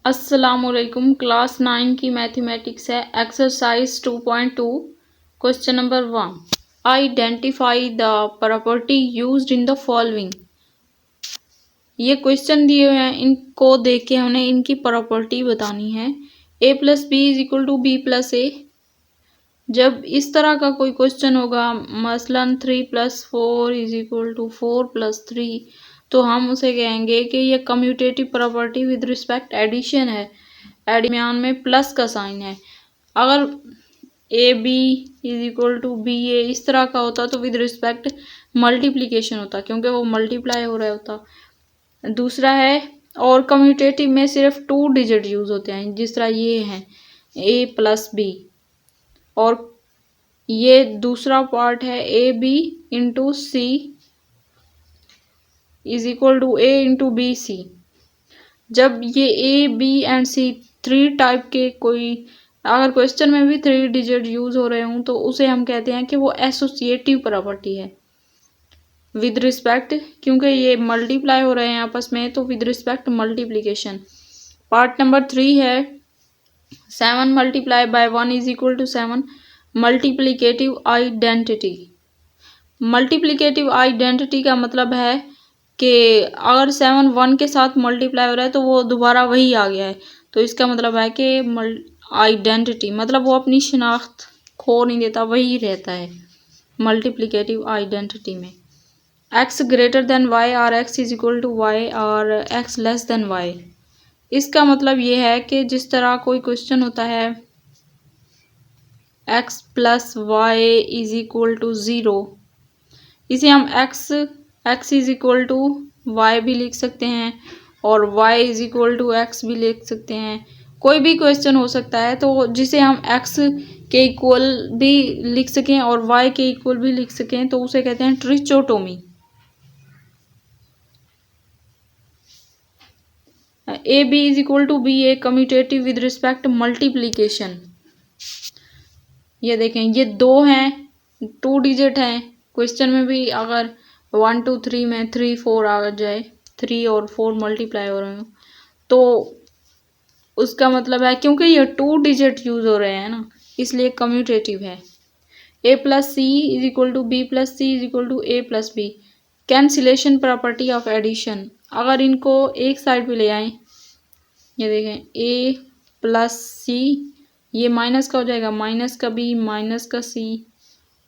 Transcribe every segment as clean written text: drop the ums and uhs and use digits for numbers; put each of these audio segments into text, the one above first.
अस्सलामुअलैकुम। क्लास 9 की मैथमेटिक्स है। Exercise 2.2 question number 1। Identify the property used in the following. ये क्वेश्चन दिए हुए हैं, इनको देख के हमने इनकी प्रॉपर्टी बतानी है। a plus b is equal to b plus a. जब इस तरह का कोई क्वेश्चन होगा, मसलन 3 plus 4 is equal to 4 plus 3, तो हम उसे कहेंगे कि ये commutative property with respect addition है। एडिशन में प्लस का साइन है। अगर a b is equal to b a इस तरह का होता तो विद रिस्पेक्ट मल्टीप्लीकेशन होता, क्योंकि वो मल्टीप्लाई हो रहा होता। दूसरा है, और कम्यूटेटिव में सिर्फ 2 डिजिट यूज होते हैं, जिस तरह ये है ए प्लस बी। और ये दूसरा पार्ट है A B into C is equal to A into B C. जब ये A B and C 3 type के कोई अगर क्वेश्चन में भी 3 डिजिट यूज हो रहे हों तो उसे हम कहते हैं कि वो एसोसिएटिव प्रॉपर्टी है विद रिस्पेक्ट, क्योंकि ये मल्टीप्लाई हो रहे हैं आपस में, तो with respect multiplication. Part number 3 है 7 multiply by 1 is equal to 7। Multiplicative identity. Multiplicative identity का मतलब है कि अगर 7 1 के साथ मल्टीप्लाई हो रहा है तो वो दोबारा वही आ गया है, तो इसका मतलब है कि आइडेंटिटी मतलब वो अपनी शिनाख्त खो नहीं देता, वही रहता है मल्टीप्लीकेटिव आइडेंटिटी में। x ग्रेटर देन y और x is equal to y और x लेस देन y। इसका मतलब ये है कि जिस तरह कोई क्वेश्चन होता है x plus y is equal to 0, इसे हम x is equal to y भी लिख सकते हैं और y is equal to x भी लिख सकते हैं। कोई भी क्वेश्चन हो सकता है तो जिसे हम x के इक्वल भी लिख सकें और y के इक्वल भी लिख सकें, तो उसे कहते हैं trichotomy. A b is equal to b a commutative with respect multiplication. ये देखें, ये 2 हैं, 2 डिजिट हैं। क्वेश्चन में भी अगर 1 2 3 में 3 4 आ जाए, 3 और 4 मल्टीप्लाई हो रहे हो, तो उसका मतलब है क्योंकि ये 2 डिजिट यूज हो रहे हैं ना, इसलिए कम्यूटेटिव है। A plus c is equal to b plus c is equal to a plus b. Cancellation property of addition. अगर इनको एक साइड पे ले आए, ये देखें ए प्लस सी, ये माइनस का हो जाएगा, माइनस का बी माइनस का सी,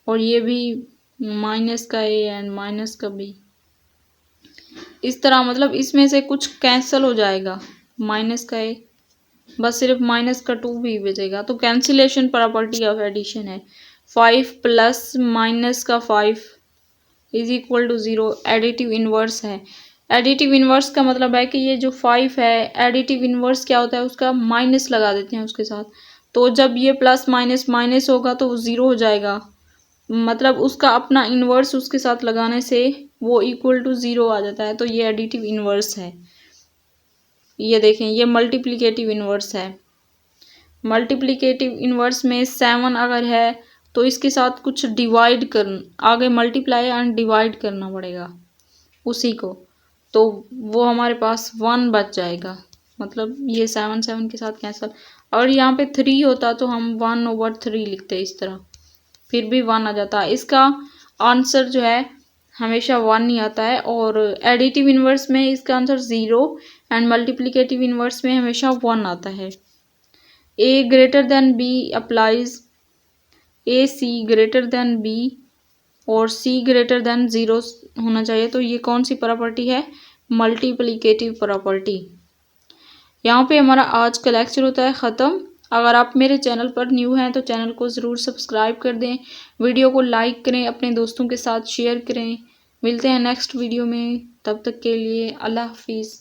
और ये भी माइनस का ए एंड माइनस का बी। इस तरह मतलब इसमें से कुछ कैंसिल हो जाएगा, माइनस का ए, बस सिर्फ माइनस का 2 भी बचेगा। तो कैंसिलेशन प्रॉपर्टी ऑफ एडिशन है। 5 प्लस माइनस का 5 is equal to 0। Additive inverse है। एडिटिव इनवर्स का मतलब है कि ये जो 5 है, एडिटिव इनवर्स क्या होता है, उसका माइनस लगा देते हैं उसके साथ, तो जब ये प्लस माइनस माइनस होगा तो वो 0 हो जाएगा। मतलब उसका अपना इनवर्स उसके साथ लगाने से वो इक्वल टू 0 आ जाता है, तो ये एडिटिव इनवर्स है। ये देखें, ये मल्टीप्लिकेटिव इनवर्स है। मल्टीप्लिकेटिव इनवर्स में 7 अगर है तो इसके साथ कुछ डिवाइड आगे मल्टीप्लाई एंड डिवाइड करना पड़ेगा उसी को, तो वो हमारे पास 1 बच जाएगा। मतलब ये 7 7 के साथ कैंसिल। और यहाँ पे 3 होता तो हम 1/3 लिखते इस तरह, फिर भी 1 आ जाता। इसका आंसर जो है हमेशा 1 ही आता है। और एडिटिव इनवर्स में इसका आंसर 0 एंड मल्टीप्लिकेटिव इनवर्स में हमेशा 1 आता है। ए ग्रेटर देन बी अप्लाइज ए सी ग्रेटर देन बी और सी ग्रेटर देन 0 होना चाहिए। तो ये कौन सी प्रॉपर्टी है? Multiplicative property. यहाँ पे हमारा आज का लेक्चर होता है ख़त्म। अगर आप मेरे चैनल पर न्यू हैं तो चैनल को ज़रूर सब्सक्राइब कर दें, वीडियो को लाइक करें, अपने दोस्तों के साथ शेयर करें। मिलते हैं नेक्स्ट वीडियो में, तब तक के लिए अल्लाह हाफिज़।